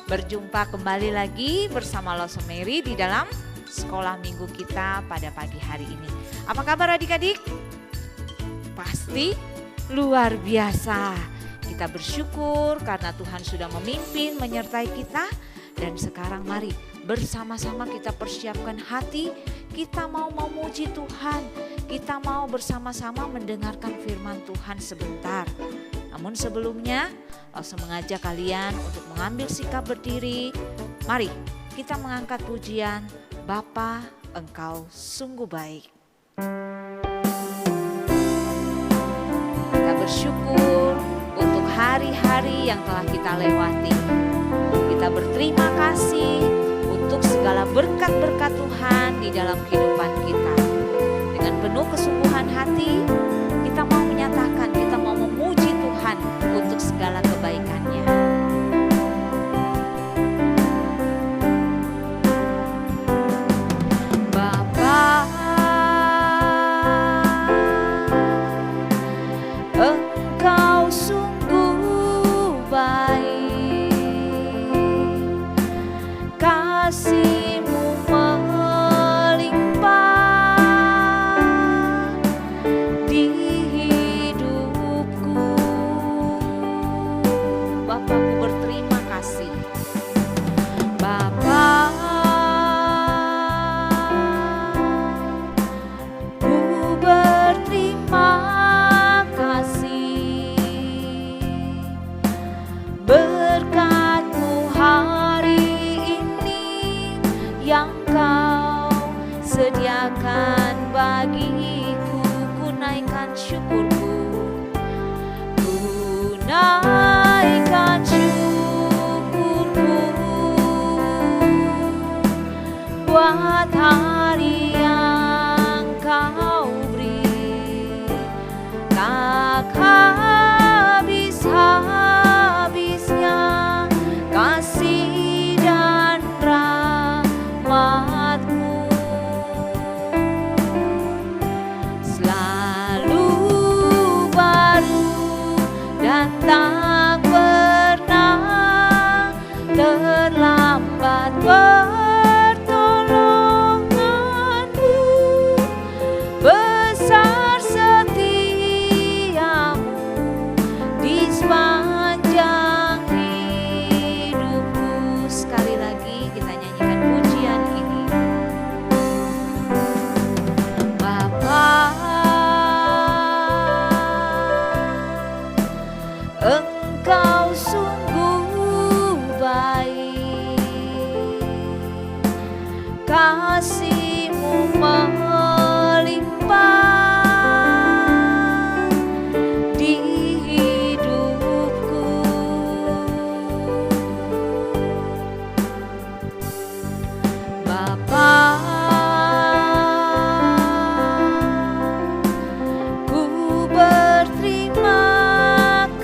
Berjumpa kembali lagi bersama Loso Mary di dalam sekolah minggu kita pada pagi hari ini. Apa kabar adik-adik? Pasti luar biasa. Kita bersyukur karena Tuhan sudah memimpin menyertai kita. Dan sekarang mari bersama-sama kita persiapkan hati. Kita mau memuji Tuhan. Kita mau bersama-sama mendengarkan firman Tuhan sebentar. Namun sebelumnya, Loso mengajak kalian untuk mengambil sikap berdiri. Mari kita mengangkat pujian, Bapa, Engkau sungguh baik. Kita bersyukur untuk hari-hari yang telah kita lewati. Kita berterima kasih untuk segala berkat-berkat Tuhan di dalam kehidupan kita. Dengan penuh kesungguhan hati, kita mau menyatakan, kita mau memuji Tuhan untuk segala kebaikannya. Bapa, Engkau sungguh baik, kasih-Mu melimpah di hidupku. Bapakku berterima kasih. Bapa, ku berterima kasih. Berkat-Mu hari ini yang Kau sediakan bagiku, ku naikkan syukurku, ku naikkan syukurku buat hari yang Kau beri. Tak habis-habisnya kasih dan rahmat-Mu, selalu baru dan tak pernah terlambat pertolongan-Mu. Besar setia-Mu di sepanjang hidupku. Sekali lagi kita nyanyikan pujian ini. Bapa, Engkau sungguh baik, kasih-Mu melimpah di hidupku. Bapa, ku berterima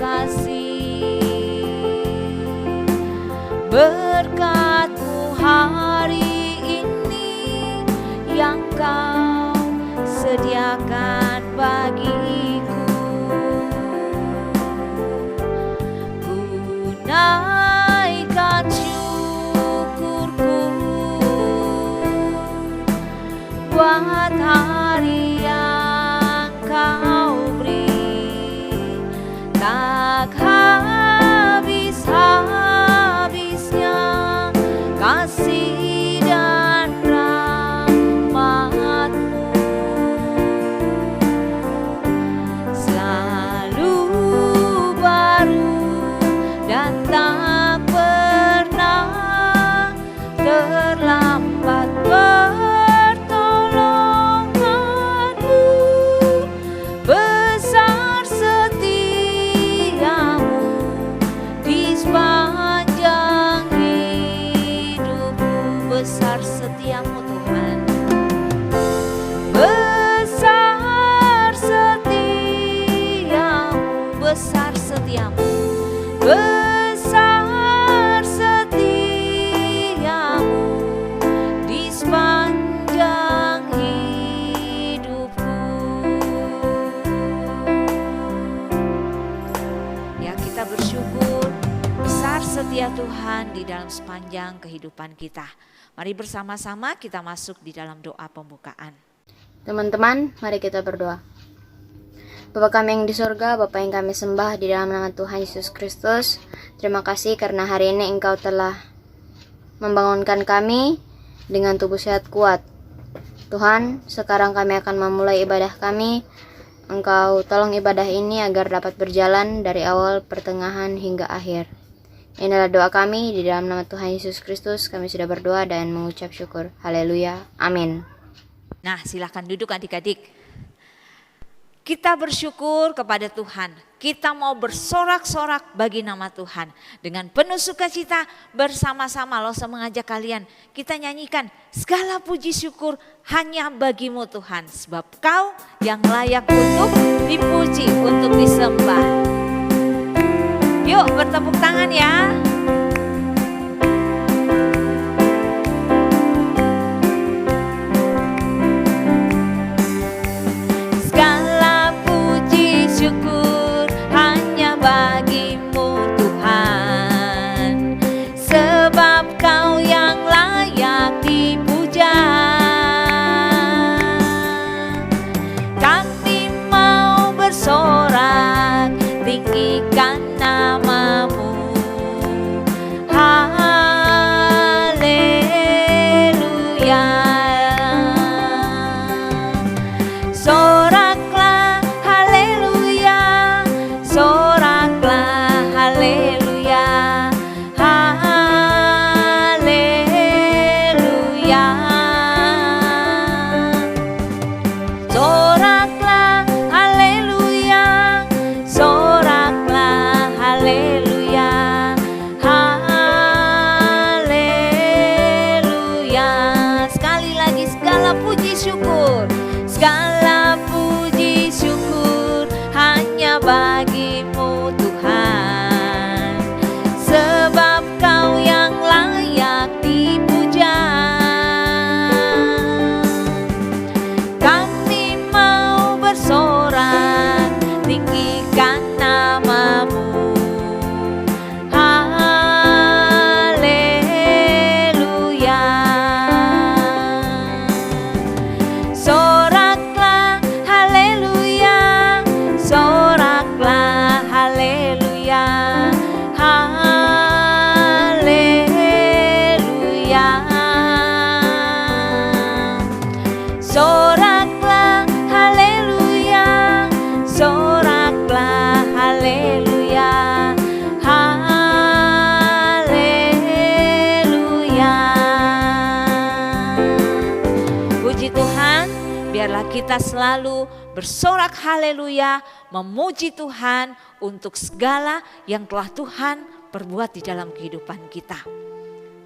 kasih. Berkat-Mu hari ini yang Kau sediakan bagiku, ku naikkan syukurku buat hari yang Kau beri. Tak habis-habisnya kasih dan rahmat-Mu, Tuhan di dalam sepanjang kehidupan kita. Mari bersama-sama kita masuk di dalam doa pembukaan. Teman-teman, mari kita berdoa. Bapa kami yang di surga, Bapa yang kami sembah di dalam nama Tuhan Yesus Kristus, terima kasih karena hari ini Engkau telah membangunkan kami dengan tubuh sehat kuat. Tuhan, sekarang kami akan memulai ibadah kami. Engkau tolong ibadah ini agar dapat berjalan dari awal, pertengahan, hingga akhir. Ini adalah doa kami di dalam nama Tuhan Yesus Kristus. Kami sudah berdoa dan mengucap syukur. Haleluya. Amin. Nah, silakan duduk adik-adik. Kita bersyukur kepada Tuhan. Kita mau bersorak-sorak bagi nama Tuhan. Dengan penuh sukacita bersama-sama saya mengajak kalian. Kita nyanyikan segala puji syukur hanya bagimu Tuhan. Sebab Kau yang layak untuk dipuji, untuk disembah. Yuk bertepuk tangan ya. Syukur hanya bagimu Tuhan, sebab Kau yang layak dipuja. Kami mau bersorak, tinggikan nama-Mu. Haleluya. Soraklah haleluya, soraklah haleluya, haleluya. Soraklah haleluya, soraklah haleluya, haleluya. Sekali lagi segala puji syukur, segala puji syukur hanya bagimu Tuhan, sebab Kau yang layak dipuja. Kami mau bersorak, tinggikan nama-Mu. Haleluya. Soraklah haleluya, soraklah haleluya, haleluya. Soraklah haleluya, soraklah haleluya, haleluya. Puji Tuhan, biarlah kita selalu bersorak haleluya, memuji Tuhan untuk segala yang telah Tuhan perbuat di dalam kehidupan kita.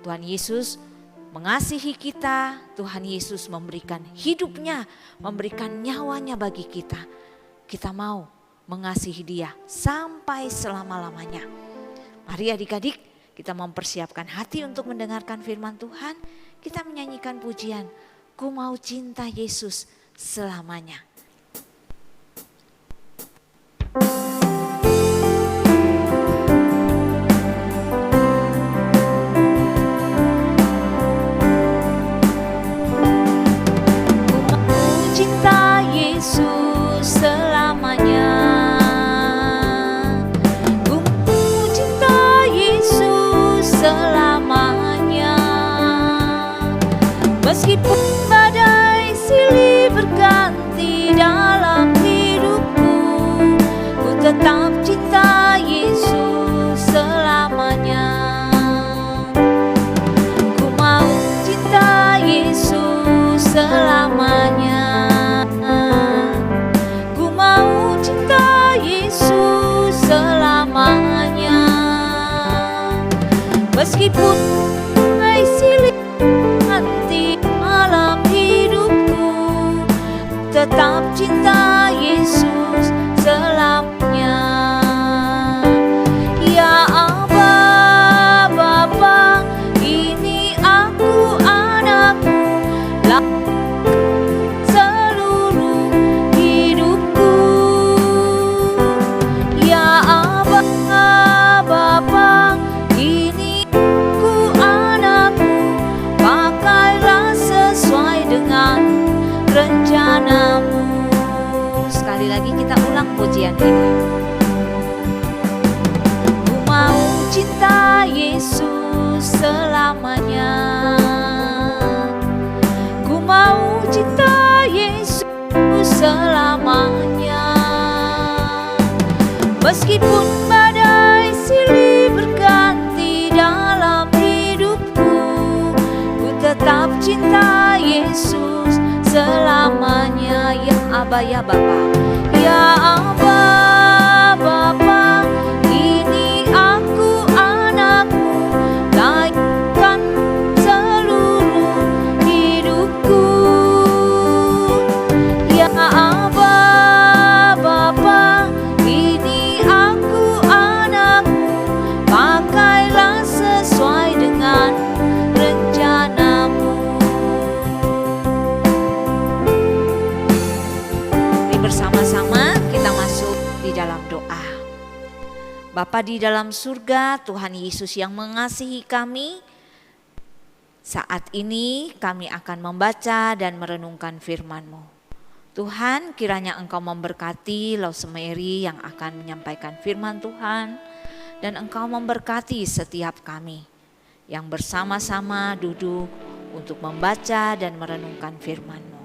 Tuhan Yesus mengasihi kita, Tuhan Yesus memberikan hidupnya, memberikan nyawanya bagi kita. Kita mau mengasihi Dia sampai selama-lamanya. Mari adik-adik, kita mempersiapkan hati untuk mendengarkan firman Tuhan. Kita menyanyikan pujian, Ku mau cinta Yesus selamanya. Cinta Yesus selamanya. Ku cinta Yesus selamanya. Meskipun badai silih berganti dalam hidupku, ku tetap cinta Yesus selamanya. Ku mau cinta Yesus selamanya. Selamanya, meskipun badai silih nanti dalam hidupku, tetap cinta Yesus selamanya. Ya Aba, Bapa, ini aku anakmu, seluruh hidupku. Ya Aba, Bapa, ini rencanamu. Sekali lagi kita ulang pujian ini. Ku mau cinta Yesus selamanya. Ku mau cinta Yesus selamanya. Meskipun badai silih berganti dalam hidupku, ku tetap cinta Yesus selamanya. Ya Aba, ya Bapa, ya Aba, Bapa, ini aku anakmu, layakkan seluruh hidupku. Ya Aba, Bapa, ini aku anakmu, pakailah sesuai dengan rencanamu. Mari bersama-sama kita masuk di dalam doa. Bapa di dalam surga, Tuhan Yesus yang mengasihi kami, saat ini kami akan membaca dan merenungkan firman-Mu. Tuhan, kiranya Engkau memberkati Lausemary yang akan menyampaikan firman Tuhan, dan Engkau memberkati setiap kami yang bersama-sama duduk untuk membaca dan merenungkan firman-Mu.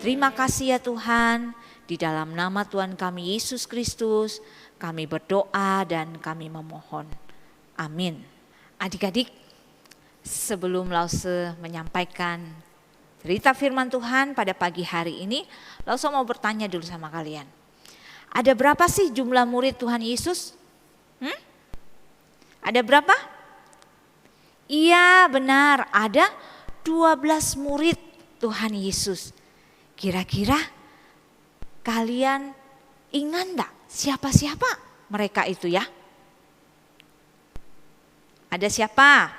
Terima kasih ya Tuhan, di dalam nama Tuhan kami Yesus Kristus, kami berdoa dan kami memohon. Amin. Adik-adik, sebelum Lause menyampaikan cerita firman Tuhan pada pagi hari ini, Lause mau bertanya dulu sama kalian. Ada berapa sih jumlah murid Tuhan Yesus? Ada berapa? Iya benar, ada 12 murid Tuhan Yesus. Kira-kira kalian ingat enggak siapa-siapa mereka itu ya? Ada siapa?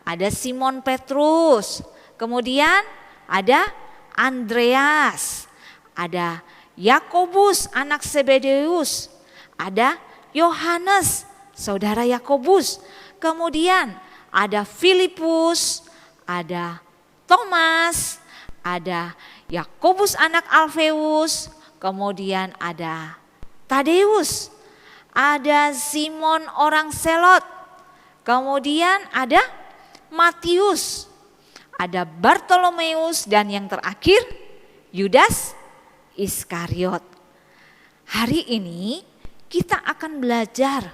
Ada Simon Petrus, kemudian ada Andreas, ada Yakobus anak Zebedeus, ada Yohanes saudara Yakobus, kemudian ada Filipus, ada Thomas, ada Yakobus anak Alfeus, kemudian ada Tadeus, ada Simon orang Selot, kemudian ada Matius, ada Bartolomeus, dan yang terakhir Yudas Iskariot. Hari ini kita akan belajar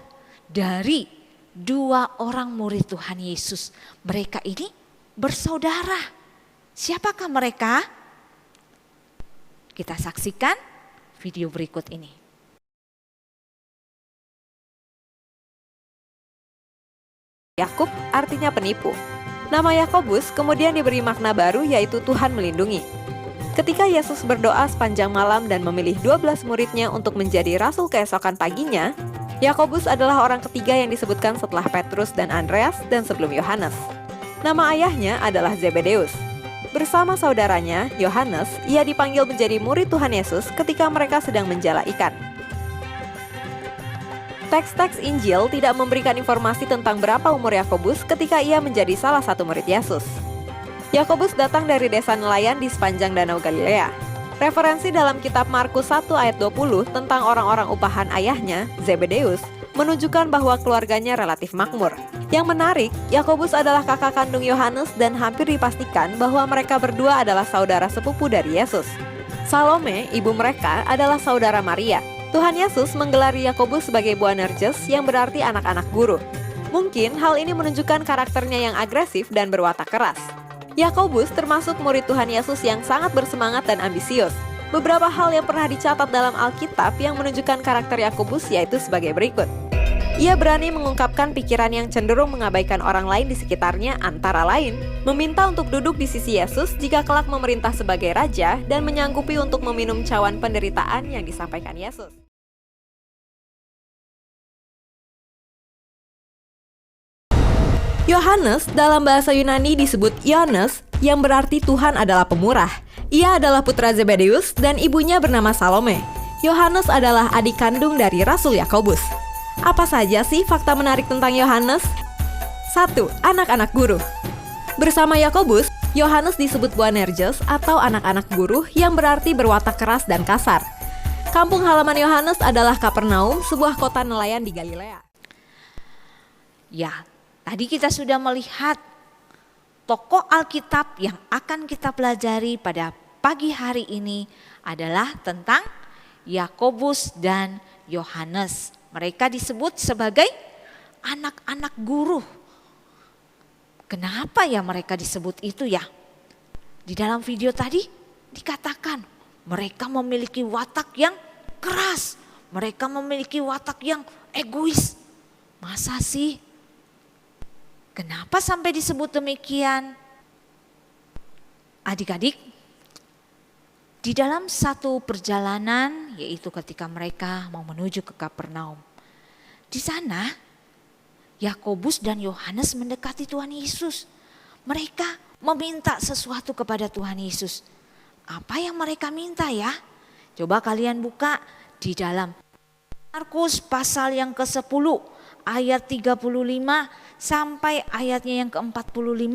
dari 2 orang murid Tuhan Yesus. Mereka ini bersaudara. Siapakah mereka? Kita saksikan video berikut ini. Yakub artinya penipu. Nama Yakobus kemudian diberi makna baru, yaitu Tuhan melindungi. Ketika Yesus berdoa sepanjang malam dan memilih 12 muridnya untuk menjadi rasul keesokan paginya, Yakobus adalah orang ketiga yang disebutkan setelah Petrus dan Andreas dan sebelum Yohanes. Nama ayahnya adalah Zebedeus. Bersama saudaranya, Yohanes, ia dipanggil menjadi murid Tuhan Yesus ketika mereka sedang menjala ikan. Teks-teks Injil tidak memberikan informasi tentang berapa umur Yakobus ketika ia menjadi salah satu murid Yesus. Yakobus datang dari desa nelayan di sepanjang Danau Galilea. Referensi dalam kitab Markus 1 ayat 20 tentang orang-orang upahan ayahnya, Zebedeus, menunjukkan bahwa keluarganya relatif makmur. Yang menarik, Yakobus adalah kakak kandung Yohanes dan hampir dipastikan bahwa mereka berdua adalah saudara sepupu dari Yesus. Salome, ibu mereka, adalah saudara Maria. Tuhan Yesus menggelar Yakobus sebagai Boanerges yang berarti anak-anak guru. Mungkin hal ini menunjukkan karakternya yang agresif dan berwatak keras. Yakobus termasuk murid Tuhan Yesus yang sangat bersemangat dan ambisius. Beberapa hal yang pernah dicatat dalam Alkitab yang menunjukkan karakter Yakobus yaitu sebagai berikut. Ia berani mengungkapkan pikiran yang cenderung mengabaikan orang lain di sekitarnya, antara lain meminta untuk duduk di sisi Yesus jika kelak memerintah sebagai raja dan menyanggupi untuk meminum cawan penderitaan yang disampaikan Yesus. Yohanes dalam bahasa Yunani disebut Ioannes, yang berarti Tuhan adalah pemurah. Ia adalah putra Zebedeus dan ibunya bernama Salome. Yohanes adalah adik kandung dari Rasul Yakobus. Apa saja sih fakta menarik tentang Yohanes? 1. Anak-anak guru. Bersama Yakobus, Yohanes disebut Boanerges atau anak-anak buruh yang berarti berwatak keras dan kasar. Kampung halaman Yohanes adalah Kapernaum, sebuah kota nelayan di Galilea. Ya, tadi kita sudah melihat tokoh Alkitab yang akan kita pelajari pada pagi hari ini adalah tentang Yakobus dan Yohanes. Mereka disebut sebagai anak-anak guru. Kenapa ya mereka disebut itu ya? Di dalam video tadi dikatakan mereka memiliki watak yang keras. Mereka memiliki watak yang egois. Masa sih? Kenapa sampai disebut demikian? Adik-adik, di dalam satu perjalanan, yaitu ketika mereka mau menuju ke Kapernaum. Di sana Yakobus dan Yohanes mendekati Tuhan Yesus. Mereka meminta sesuatu kepada Tuhan Yesus. Apa yang mereka minta ya? Coba kalian buka di dalam Markus pasal yang ke-10 ayat 35 sampai ayatnya yang ke-45.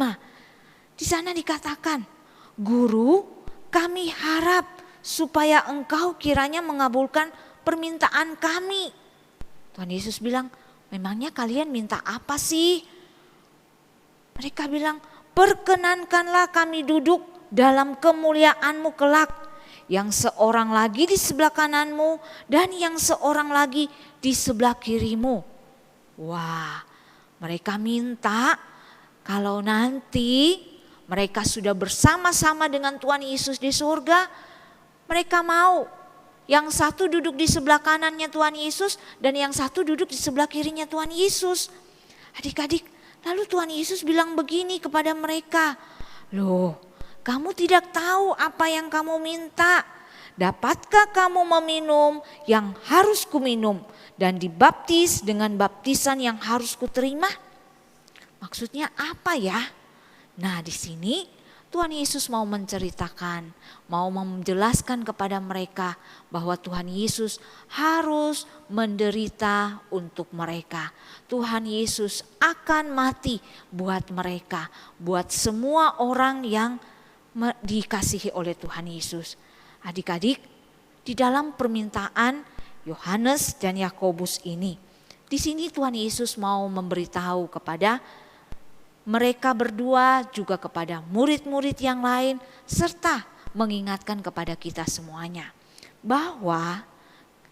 Di sana dikatakan, "Guru, kami harap supaya engkau kiranya mengabulkan permintaan kami." Tuhan Yesus bilang, "Memangnya kalian minta apa sih?" Mereka bilang, "Perkenankanlah kami duduk dalam kemuliaan-Mu kelak, yang seorang lagi di sebelah kanan-Mu dan yang seorang lagi di sebelah kiri-Mu." Wah, mereka minta kalau nanti mereka sudah bersama-sama dengan Tuhan Yesus di surga, mereka mau yang satu duduk di sebelah kanannya Tuhan Yesus dan yang satu duduk di sebelah kirinya Tuhan Yesus. Adik-adik, lalu Tuhan Yesus bilang begini kepada mereka, "Loh, kamu tidak tahu apa yang kamu minta. Dapatkah kamu meminum yang harus kuminum dan dibaptis dengan baptisan yang harus kuterima?" Maksudnya apa ya? Nah, di sini Tuhan Yesus mau menceritakan, mau menjelaskan kepada mereka bahwa Tuhan Yesus harus menderita untuk mereka. Tuhan Yesus akan mati buat mereka, buat semua orang yang dikasihi oleh Tuhan Yesus. Adik-adik, di dalam permintaan Yohanes dan Yakobus ini, di sini Tuhan Yesus mau memberitahu kepada mereka berdua, juga kepada murid-murid yang lain, serta mengingatkan kepada kita semuanya bahwa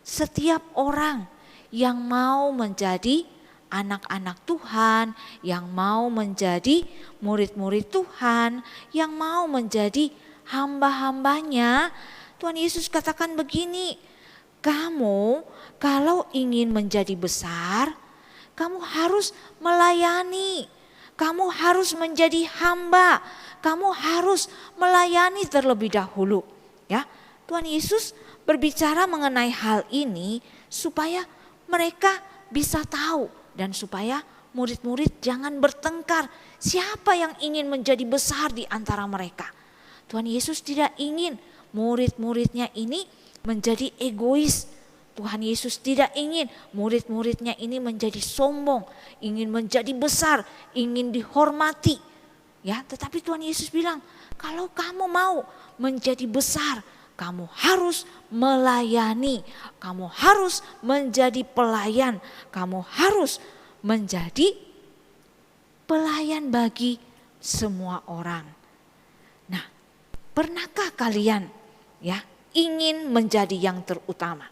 setiap orang yang mau menjadi anak-anak Tuhan, yang mau menjadi murid-murid Tuhan, yang mau menjadi hamba-hambanya, Tuhan Yesus katakan begini, "Kamu kalau ingin menjadi besar, kamu harus melayani. Kamu harus menjadi hamba, kamu harus melayani terlebih dahulu." Ya, Tuhan Yesus berbicara mengenai hal ini supaya mereka bisa tahu dan supaya murid-murid jangan bertengkar siapa yang ingin menjadi besar di antara mereka. Tuhan Yesus tidak ingin murid-muridnya ini menjadi egois. Tuhan Yesus tidak ingin murid-muridnya ini menjadi sombong, ingin menjadi besar, ingin dihormati. Ya, tetapi Tuhan Yesus bilang, kalau kamu mau menjadi besar, kamu harus melayani, kamu harus menjadi pelayan, kamu harus menjadi pelayan bagi semua orang. Nah, pernahkah kalian ya ingin menjadi yang terutama?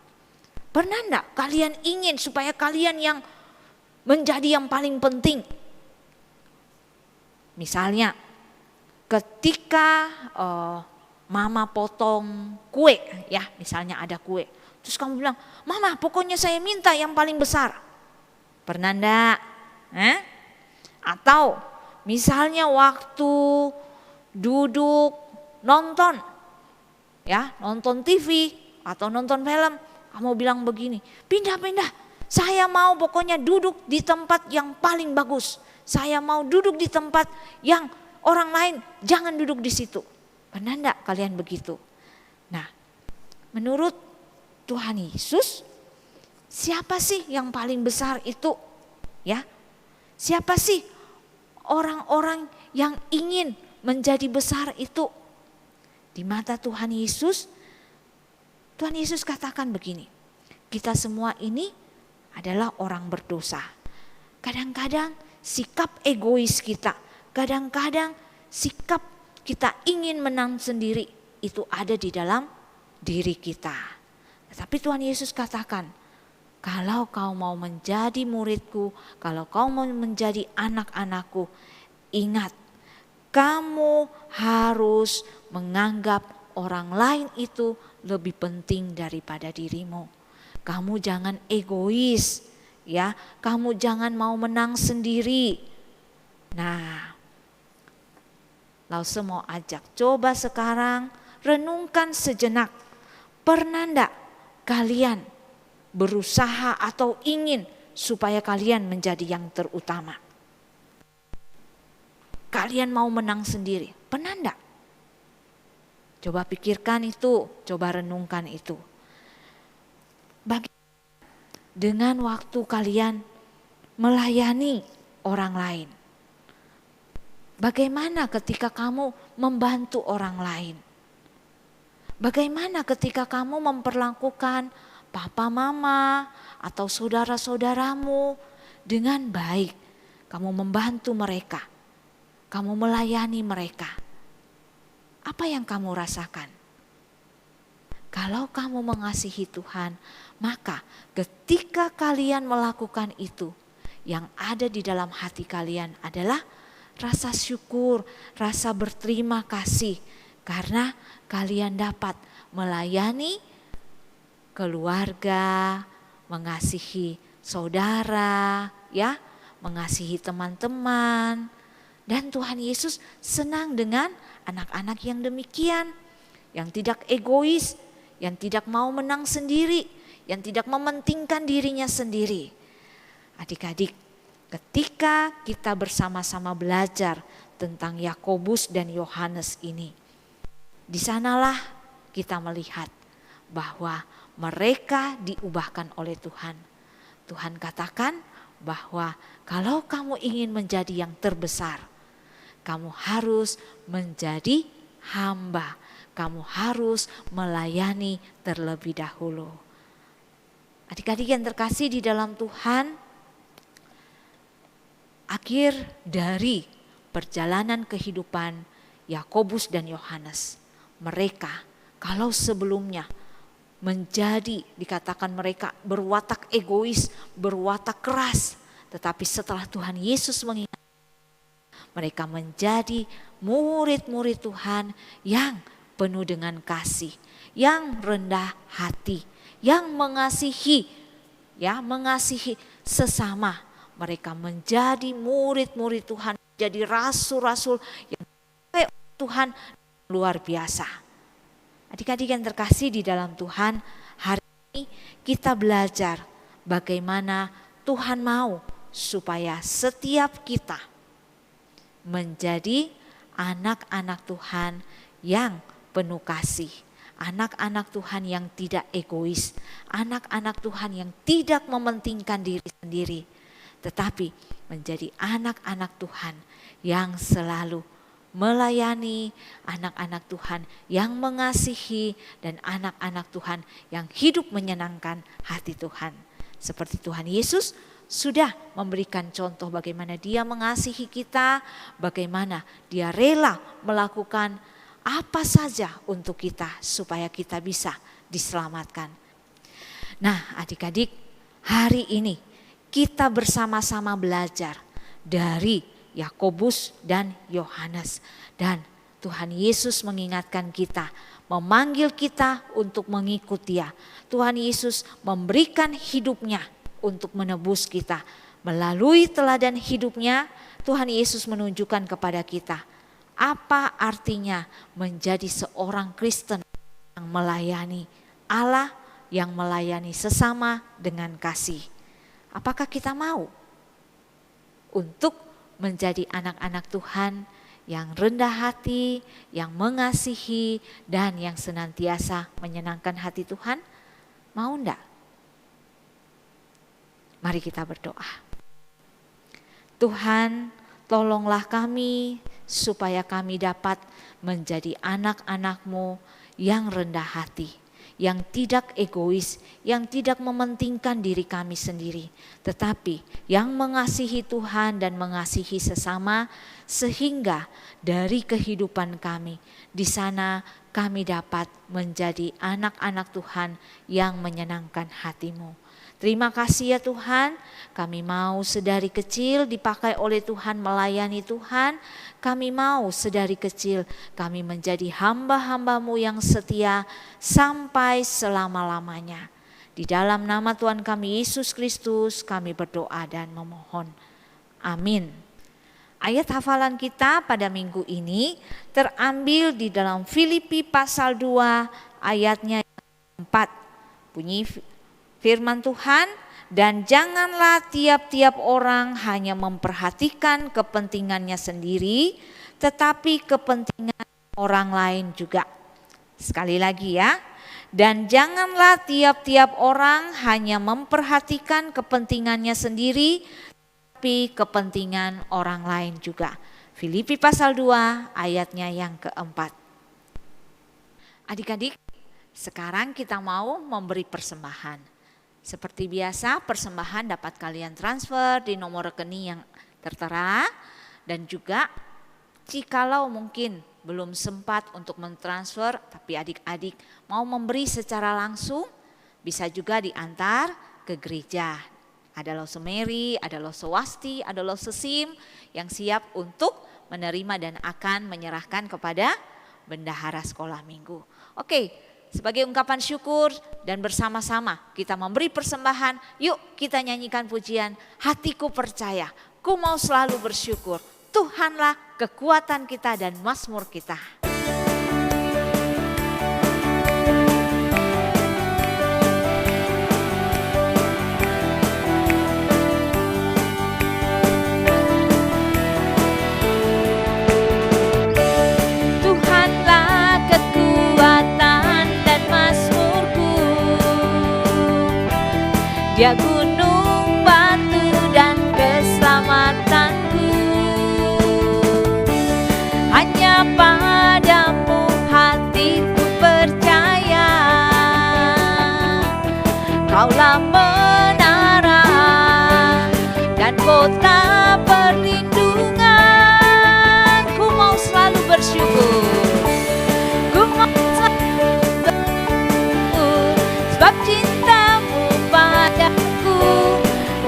Pernah enggak kalian ingin supaya kalian yang menjadi yang paling penting? Misalnya ketika mama potong kue ya, misalnya ada kue. Terus kamu bilang, "Mama, pokoknya saya minta yang paling besar." Pernah enggak? Atau misalnya waktu duduk nonton ya, nonton TV atau nonton film, kamu bilang begini, "Pindah-pindah, saya mau pokoknya duduk di tempat yang paling bagus. Saya mau duduk di tempat yang orang lain jangan duduk di situ." Pernah enggak kalian begitu? Nah, menurut Tuhan Yesus, siapa sih yang paling besar itu? Ya, siapa sih orang-orang yang ingin menjadi besar itu di mata Tuhan Yesus. Tuhan Yesus katakan begini, kita semua ini adalah orang berdosa. Kadang-kadang sikap egois kita, kadang-kadang sikap kita ingin menang sendiri itu ada di dalam diri kita. Tetapi Tuhan Yesus katakan, kalau kau mau menjadi muridku, kalau kau mau menjadi anak-anakku, ingat, kamu harus menganggap orang lain itu lebih penting daripada dirimu. Kamu jangan egois, ya. Kamu jangan mau menang sendiri. Nah, Lause mau ajak, coba sekarang renungkan sejenak. Pernah enggak kalian berusaha atau ingin supaya kalian menjadi yang terutama? Kalian mau menang sendiri, pernah enggak? Coba pikirkan itu, coba renungkan itu. Dengan waktu kalian melayani orang lain. Bagaimana ketika kamu membantu orang lain? Bagaimana ketika kamu memperlakukan papa mama atau saudara-saudaramu dengan baik? Kamu membantu mereka, kamu melayani mereka. Apa yang kamu rasakan? Kalau kamu mengasihi Tuhan, maka ketika kalian melakukan itu, yang ada di dalam hati kalian adalah rasa syukur, rasa berterima kasih. Karena kalian dapat melayani keluarga, mengasihi saudara, ya, mengasihi teman-teman. Dan Tuhan Yesus senang dengan anak-anak yang demikian, yang tidak egois, yang tidak mau menang sendiri, yang tidak mementingkan dirinya sendiri. Adik-adik, ketika kita bersama-sama belajar tentang Yakobus dan Yohanes ini, di sanalah kita melihat bahwa mereka diubahkan oleh Tuhan. Tuhan katakan bahwa kalau kamu ingin menjadi yang terbesar, kamu harus menjadi hamba. Kamu harus melayani terlebih dahulu. Adik-adik yang terkasih di dalam Tuhan, akhir dari perjalanan kehidupan Yakobus dan Yohanes, mereka kalau sebelumnya menjadi, dikatakan mereka berwatak egois, berwatak keras, tetapi setelah Tuhan Yesus mengingat, mereka menjadi murid-murid Tuhan yang penuh dengan kasih, yang rendah hati, yang mengasihi, ya, mengasihi sesama. Mereka menjadi murid-murid Tuhan, jadi rasul-rasul yang Tuhan luar biasa. Adik-adik yang terkasih di dalam Tuhan, hari ini kita belajar bagaimana Tuhan mau supaya setiap kita menjadi anak-anak Tuhan yang penuh kasih, anak-anak Tuhan yang tidak egois, anak-anak Tuhan yang tidak mementingkan diri sendiri, tetapi menjadi anak-anak Tuhan yang selalu melayani, anak-anak Tuhan yang mengasihi, dan anak-anak Tuhan yang hidup menyenangkan hati Tuhan. Seperti Tuhan Yesus sudah memberikan contoh bagaimana Dia mengasihi kita, bagaimana Dia rela melakukan apa saja untuk kita supaya kita bisa diselamatkan. Nah, adik-adik, hari ini kita bersama-sama belajar dari Yakobus dan Yohanes, dan Tuhan Yesus mengingatkan kita, memanggil kita untuk mengikut Dia. Tuhan Yesus memberikan hidupnya untuk menebus kita. Melalui teladan hidupnya, Tuhan Yesus menunjukkan kepada kita apa artinya menjadi seorang Kristen yang melayani Allah, yang melayani sesama dengan kasih. Apakah kita mau untuk menjadi anak-anak Tuhan yang rendah hati, yang mengasihi, dan yang senantiasa menyenangkan hati Tuhan? Mau enggak? Mari kita berdoa. Tuhan, tolonglah kami supaya kami dapat menjadi anak-anak-Mu yang rendah hati, yang tidak egois, yang tidak mementingkan diri kami sendiri, tetapi yang mengasihi Tuhan dan mengasihi sesama, sehingga dari kehidupan kami di sana kami dapat menjadi anak-anak Tuhan yang menyenangkan hati-Mu. Terima kasih ya Tuhan, kami mau sedari kecil dipakai oleh Tuhan melayani Tuhan. Kami mau sedari kecil kami menjadi hamba-hamba-Mu yang setia sampai selama-lamanya. Di dalam nama Tuhan kami Yesus Kristus kami berdoa dan memohon. Amin. Ayat hafalan kita pada minggu ini terambil di dalam Filipi pasal 2 ayatnya 4. Bunyi firman Tuhan, dan janganlah tiap-tiap orang hanya memperhatikan kepentingannya sendiri, tetapi kepentingan orang lain juga. Sekali lagi ya, dan janganlah tiap-tiap orang hanya memperhatikan kepentingannya sendiri, tapi kepentingan orang lain juga. Filipi pasal 2 ayatnya yang keempat. Adik-adik, sekarang kita mau memberi persembahan. Seperti biasa, persembahan dapat kalian transfer di nomor rekening yang tertera, dan juga jikalau mungkin belum sempat untuk mentransfer tapi adik-adik mau memberi secara langsung, bisa juga diantar ke gereja. Ada Lose Mary, ada Lose Wasti, ada Lose Sim yang siap untuk menerima dan akan menyerahkan kepada bendahara sekolah minggu. Oke. Sebagai ungkapan syukur dan bersama-sama kita memberi persembahan, yuk kita nyanyikan pujian, hatiku percaya, ku mau selalu bersyukur, Tuhanlah kekuatan kita dan mazmur kita. Dia gunung, batu dan keselamatanku. Hanya padamu hatiku percaya. Kaulah menara dan kota perlindungan. Ku mau selalu bersyukur. Ku mau selalu bersyukur sebab cintamu padaku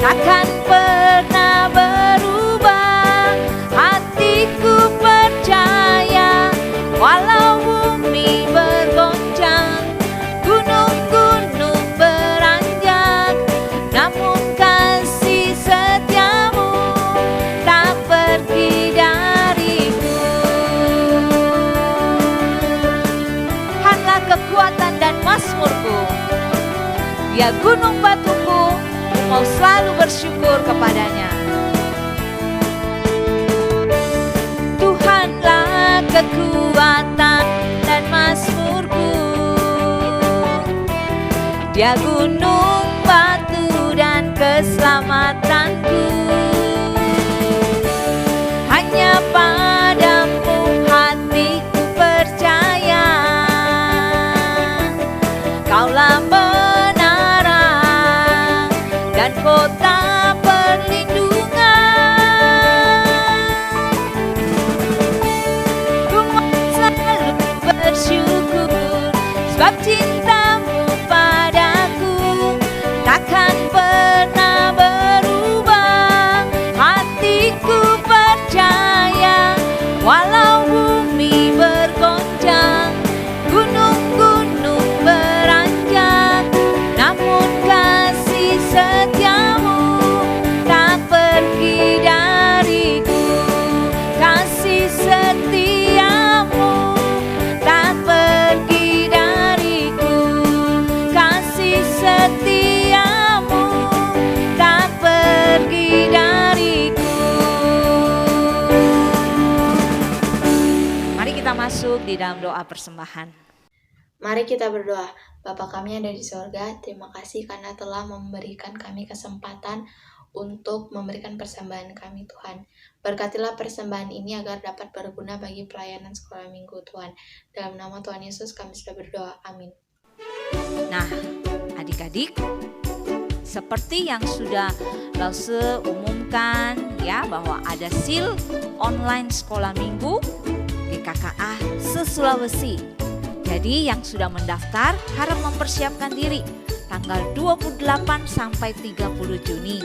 takkan pernah berubah. Hatiku percaya walau bumi bergoncang, gunung-gunung beranjak, namun kasih setiamu tak pergi dariku. Tuhanlah kekuatan dan mazmurku, Dia gunung batuku, ku mau selalu bersyukur kepadanya. Tuhanlah kekuatan dan mazmurku, Dia gunung batu dan keselamatanku. Hanya padamu hatiku percaya. Kaulah menara dan kota perlindungan. Ku mau selalu bersyukur sebab cintamu padaku takkan pernah berubah. Hatiku percaya walau bumi bergoncang, gunung-gunung beranjak, namun kasih setiamu tak pergi dariku. Kasih setiamu tak pergi dariku. Kasih setiamu tak pergi dariku. Mari kita masuk di dalam doa persembahan. Mari kita berdoa. Bapa kami yang ada di sorga, terima kasih karena telah memberikan kami kesempatan untuk memberikan persembahan kami Tuhan. Berkatilah persembahan ini agar dapat berguna bagi pelayanan sekolah minggu Tuhan. Dalam nama Tuhan Yesus kami sudah berdoa. Amin. Nah, adik-adik, seperti yang sudah Lause umumkan ya, bahwa ada SIL online sekolah minggu GKKA se-Sulawesi. Jadi yang sudah mendaftar harap mempersiapkan diri tanggal 28 sampai 30 Juni.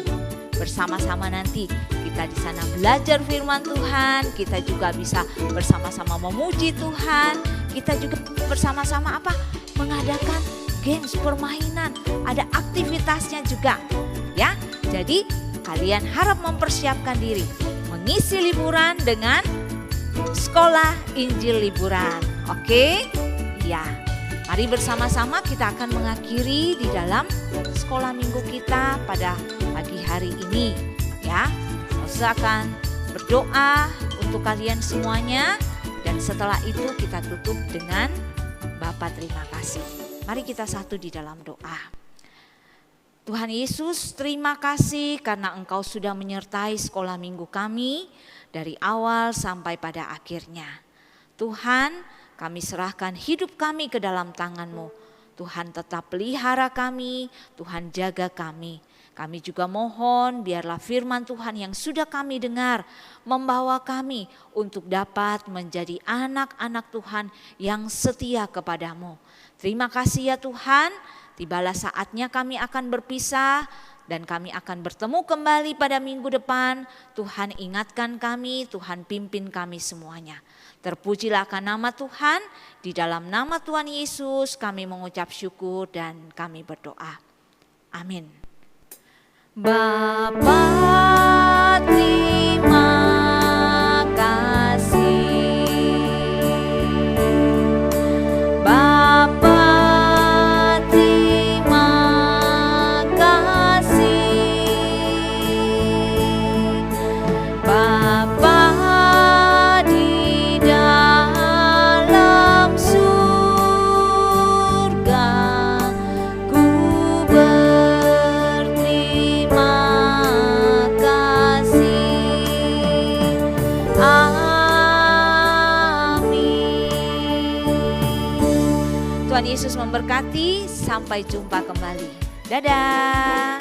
Bersama-sama nanti kita di sana belajar firman Tuhan, kita juga bisa bersama-sama memuji Tuhan, kita juga bersama-sama mengadakan games, permainan, ada aktivitasnya juga ya. Jadi kalian harap mempersiapkan diri mengisi liburan dengan sekolah Injil liburan. Oke? Ya. Mari bersama-sama kita akan mengakhiri di dalam sekolah minggu kita pada pagi hari ini ya. Saya akan berdoa untuk kalian semuanya dan setelah itu kita tutup dengan Bapa terima kasih. Mari kita satu di dalam doa. Tuhan Yesus, terima kasih karena Engkau sudah menyertai sekolah minggu kami dari awal sampai pada akhirnya. Tuhan, kami serahkan hidup kami ke dalam tangan-Mu. Tuhan tetap pelihara kami, Tuhan jaga kami. Kami juga mohon biarlah firman Tuhan yang sudah kami dengar membawa kami untuk dapat menjadi anak-anak Tuhan yang setia kepadamu. Terima kasih ya Tuhan. Tibalah saatnya kami akan berpisah dan kami akan bertemu kembali pada minggu depan. Tuhan ingatkan kami, Tuhan pimpin kami semuanya. Terpujilah akan nama Tuhan, di dalam nama Tuhan Yesus kami mengucap syukur dan kami berdoa. Amin. Bapa terima kasih. Bapa Tuhan Yesus memberkati, sampai jumpa kembali. Dadah.